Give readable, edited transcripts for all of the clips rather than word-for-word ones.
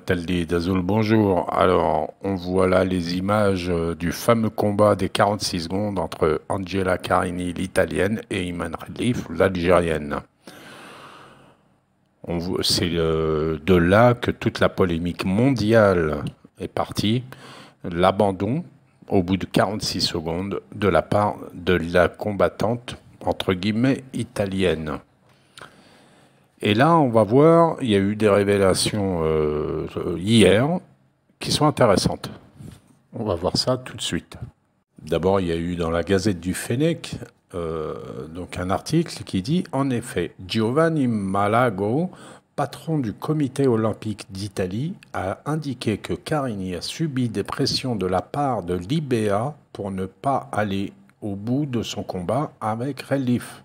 Taldi d'Azul, bonjour. Alors, on voit là les images du fameux combat des 46 secondes entre Angela Carini, l'italienne, et Iman Khelif, l'algérienne. C'est de là que toute la polémique mondiale est partie. L'abandon, au bout de 46 secondes, de la part de la combattante, entre guillemets, italienne. Et là, on va voir, il y a eu des révélations hier qui sont intéressantes. On va voir ça tout de suite. D'abord, il y a eu dans la Gazette du Fennec donc un article qui dit « En effet, Giovanni Malago, patron du comité olympique d'Italie, a indiqué que Carini a subi des pressions de la part de l'IBA pour ne pas aller au bout de son combat avec Khelif.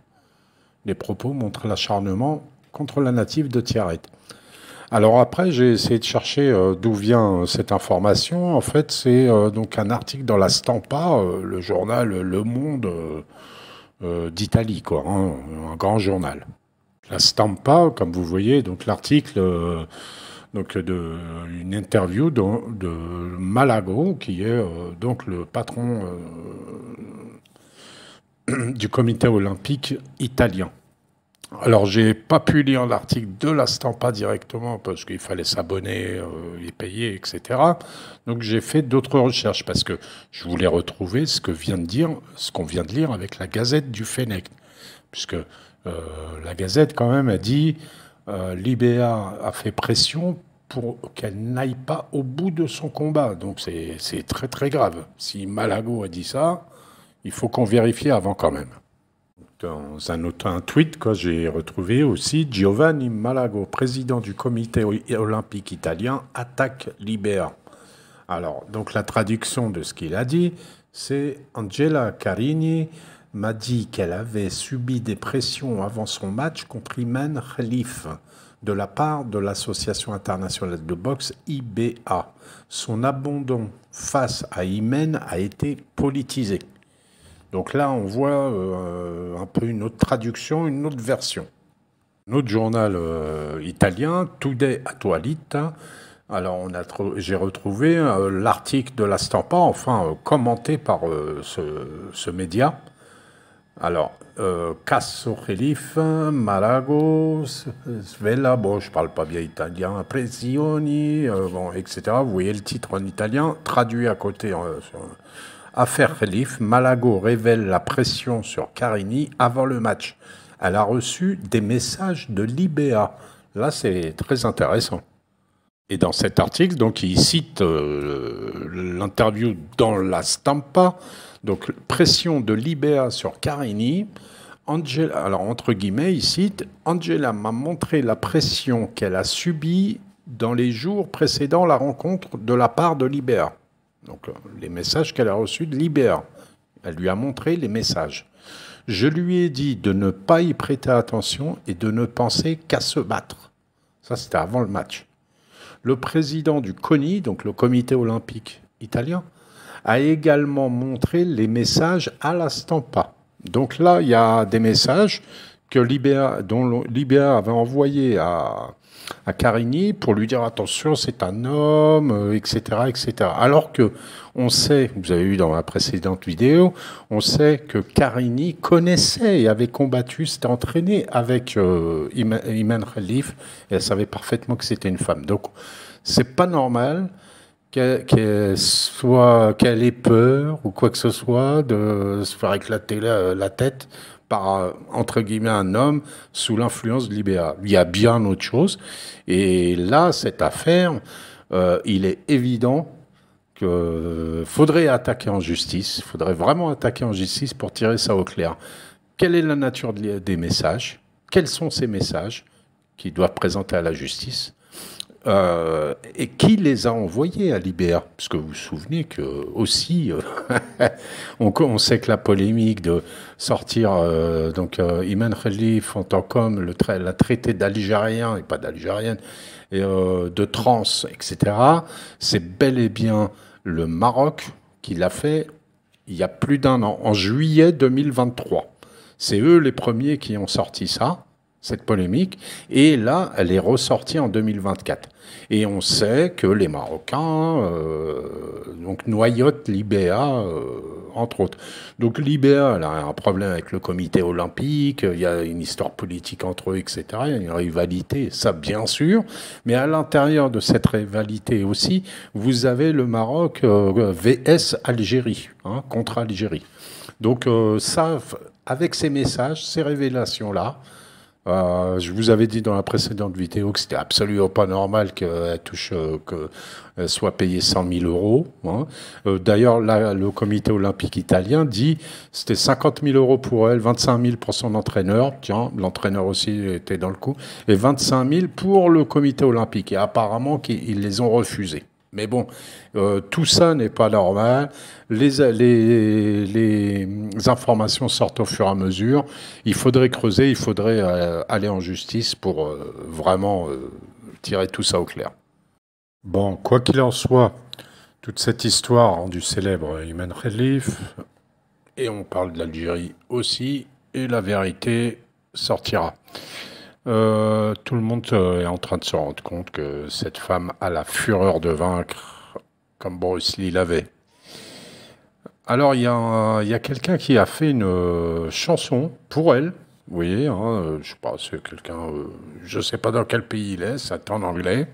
Les propos montrent l'acharnement contre la native de Tiaret. » Alors après, j'ai essayé de chercher d'où vient cette information. En fait, c'est donc un article dans la Stampa, le journal Le Monde d'Italie, quoi, hein, un grand journal. La Stampa, comme vous voyez, donc l'article, donc une interview de Malago, qui est donc le patron du comité olympique italien. Alors, j'ai pas pu lire l'article de la Stampa directement parce qu'il fallait s'abonner et payer, etc. Donc, j'ai fait d'autres recherches parce que je voulais retrouver ce qu'on vient de lire avec la Gazette du Fennec. Puisque la Gazette, quand même, a dit l'IBA a fait pression pour qu'elle n'aille pas au bout de son combat. Donc, c'est très, très grave. Si Malago a dit ça, il faut qu'on vérifie avant quand même. Dans un tweet que j'ai retrouvé aussi, Giovanni Malago, président du comité olympique italien, attaque l'IBA. Alors, donc la traduction de ce qu'il a dit, c'est Angela Carini m'a dit qu'elle avait subi des pressions avant son match contre Iman Khelif de la part de l'association internationale de boxe IBA. Son abandon face à Iman a été politisé. Donc là, on voit un peu une autre traduction, une autre version. Un autre journal italien, Today Attualità. Alors, j'ai retrouvé l'article de la Stampa, enfin commenté par ce média. Alors, Casso Khelif, Malago, Svella, bon, je parle pas bien italien, Pressioni, bon, etc. Vous voyez le titre en italien, traduit à côté. Affaire Khelif, Malago révèle la pression sur Carini avant le match. Elle a reçu des messages de l'IBA. Là, c'est très intéressant. Et dans cet article, donc, il cite l'interview dans la Stampa. Donc, pression de l'IBA sur Carini. Angela, alors, entre guillemets, il cite « Angela m'a montré la pression qu'elle a subie dans les jours précédant la rencontre de la part de l'IBA. » Donc, les messages qu'elle a reçus de l'IBA. Elle lui a montré les messages. Je lui ai dit de ne pas y prêter attention et de ne penser qu'à se battre. Ça, c'était avant le match. Le président du CONI, donc le comité olympique italien, a également montré les messages à la Stampa. Donc là, il y a des messages que dont l'IBA avait envoyés à Carini pour lui dire attention, c'est un homme, etc., etc. Alors que on sait, vous avez vu dans la précédente vidéo, on sait que Carini connaissait et avait combattu, s'était entraîné avec Iman Khelif et elle savait parfaitement que c'était une femme. Donc c'est pas normal qu'elle ait peur ou quoi que ce soit de se faire éclater la tête par, entre guillemets, un homme sous l'influence de l'IBA. Il y a bien autre chose. Et là, cette affaire, il est évident qu'il faudrait attaquer en justice. Il faudrait vraiment attaquer en justice pour tirer ça au clair. Quelle est la nature des messages? Quels sont ces messages qui doivent présenter à la justice? Et qui les a envoyés à l'IBA? Parce que vous vous souvenez que aussi, on sait que la polémique de sortir Iman Khelif en tant qu'homme, la traité d'Algérien et pas d'Algérienne, et de trans, etc. C'est bel et bien le Maroc qui l'a fait il y a plus d'un an, en juillet 2023. C'est eux les premiers qui ont sorti ça. cette polémique, et là, elle est ressortie en 2024. Et on sait que les Marocains donc noyotent l'IBA, entre autres. Donc l'IBA, elle a un problème avec le comité olympique, il y a une histoire politique entre eux, etc. Il y a une rivalité, ça bien sûr, mais à l'intérieur de cette rivalité aussi, vous avez le Maroc VS Algérie, hein, contre Algérie. Donc ça, avec ces messages, ces révélations-là, je vous avais dit dans la précédente vidéo que c'était absolument pas normal qu'elle qu'elle soit payée 100 000 euros. Hein. D'ailleurs, le comité olympique italien dit que c'était 50 000 euros pour elle, 25 000 pour son entraîneur. Tiens, l'entraîneur aussi était dans le coup. Et 25 000 pour le comité olympique. Et apparemment, ils les ont refusés. Mais bon, tout ça n'est pas normal. Les informations sortent au fur et à mesure. Il faudrait creuser, il faudrait aller en justice pour vraiment tirer tout ça au clair. Bon, quoi qu'il en soit, toute cette histoire a rendu célèbre Ayman Khelif, et on parle de l'Algérie aussi, et la vérité sortira. Tout le monde est en train de se rendre compte que cette femme a la fureur de vaincre, comme Bruce Lee l'avait. Alors, il y a quelqu'un qui a fait une chanson pour elle. Vous voyez, hein, je sais pas, c'est quelqu'un, je sais pas dans quel pays il est, c'est en anglais.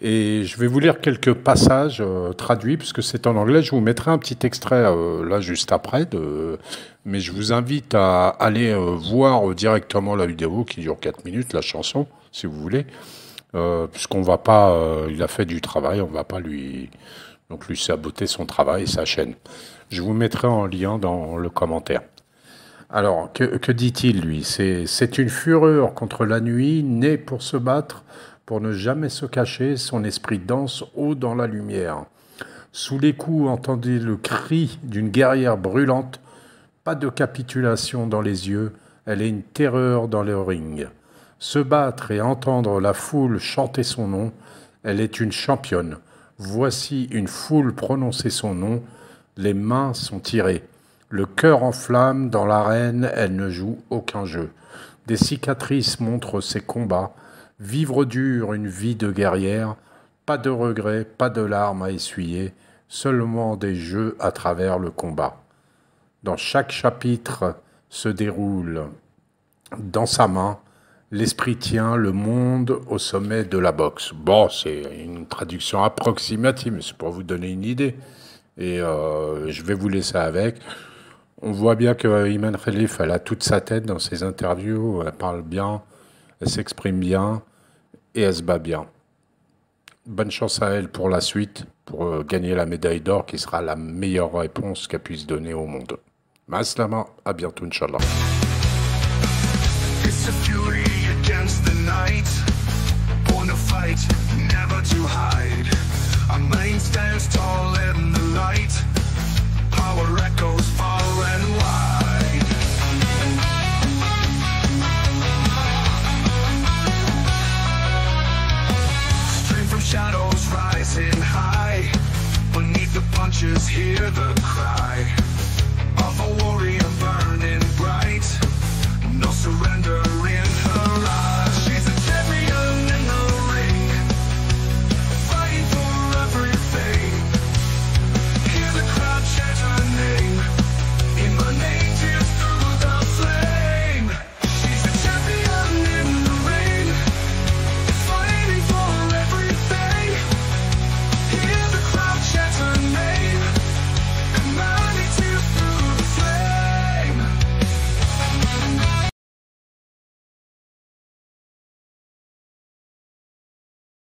Et je vais vous lire quelques passages traduits, puisque c'est en anglais. Je vous mettrai un petit extrait là juste après, mais je vous invite à aller voir directement la vidéo qui dure 4 minutes, la chanson, si vous voulez, puisqu'on va pas, il a fait du travail, on va pas lui saboter son travail, sa chaîne. Je vous mettrai en lien dans le commentaire. Alors, que dit-il, lui? C'est une fureur contre la nuit, née pour se battre, pour ne jamais se cacher, son esprit danse haut dans la lumière. Sous les coups, entendez le cri d'une guerrière brûlante. Pas de capitulation dans les yeux, elle est une terreur dans le ring. Se battre et entendre la foule chanter son nom, elle est une championne. Voici une foule prononcer son nom, les mains sont tirées. Le cœur en flamme, dans l'arène, elle ne joue aucun jeu. Des cicatrices montrent ses combats. Vivre dur une vie de guerrière, pas de regrets, pas de larmes à essuyer, seulement des jeux à travers le combat. Dans chaque chapitre se déroule dans sa main, l'esprit tient le monde au sommet de la boxe. Bon, c'est une traduction approximative, mais c'est pour vous donner une idée. Et je vais vous laisser avec. On voit bien que Ayman Khelif, elle a toute sa tête dans ses interviews, elle parle bien, elle s'exprime bien et elle se bat bien. Bonne chance à elle pour la suite, pour gagner la médaille d'or qui sera la meilleure réponse qu'elle puisse donner au monde. Maslama, à bientôt, Inch'Allah. It's a fury against the night, born to fight, never to hide. Our main stands tall in the light, our echoes far and wide. Straight from shadows rising high, beneath the punches hear the cry of a warrior burning bright. No surrender.